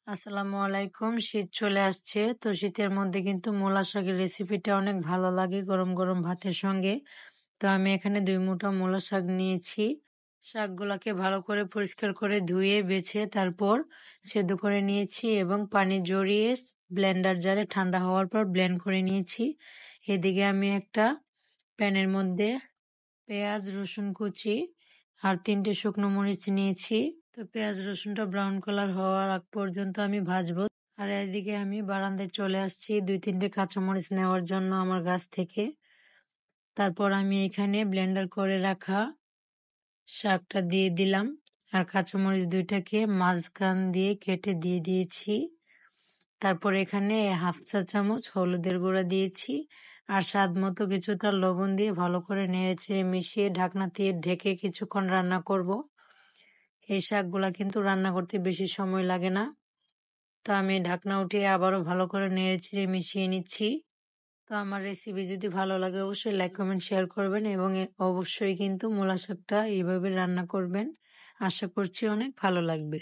আসসালামু আলাইকুম। শীত চলে আসছে, তো শীতের মধ্যে কিন্তু মূলা শাকের রেসিপিটা অনেক ভালো লাগে গরম গরম ভাতের সঙ্গে। তো আমি এখানে 2 মুঠো মূলা শাক নিয়েছি। শাকগুলাকে ভালো করে পরিষ্কার করে ধুয়ে বেছে তারপর সেদ্ধ করে নিয়েছি এবং পানি জড়িয়ে ব্লেন্ডার জারে ঠান্ডা হওয়ার পর ব্লেন্ড করে নিয়েছি। এদিকে আমি একটা প্যানের মধ্যে পেঁয়াজ রসুন কুচি আর 3টে শুকনো মরিচ নিয়েছি। তো পেঁয়াজ রসুনটা ব্রাউন কালার হওয়ার আগ পর্যন্ত আমি ভাজবো। আর এদিকে আমি বারান্দায় চলে আসছি 2-3টে কাঁচামরিচ নেওয়ার জন্য আমার গাছ থেকে। তারপর আমি এখানে ব্লেন্ডার করে রাখা শাকটা দিয়ে দিলাম আর কাঁচামরিচ 2টাকে মাঝখান দিয়ে কেটে দিয়ে দিয়েছি। তারপর এখানে 1/2 চা চামচ হলুদের গুঁড়া দিয়েছি আর স্বাদ মতো কিছুটা লবণ দিয়ে ভালো করে নেড়েচেড়ে মিশিয়ে ঢাকনা দিয়ে ঢেকে কিছুক্ষণ রান্না করব। এই শাকগুলা কিন্তু রান্না করতে বেশি সময় লাগে না। তো আমি ঢাকনা উঠিয়ে আবারও ভালো করে নেড়েচেড়ে মিশিয়ে নিচ্ছি। তো আমার রেসিপি যদি ভালো লাগে অবশ্যই লাইক কমেন্ট শেয়ার করবেন এবং অবশ্যই কিন্তু মূলা শাকটা এইভাবে রান্না করবেন। আশা করছি অনেক ভালো লাগবে।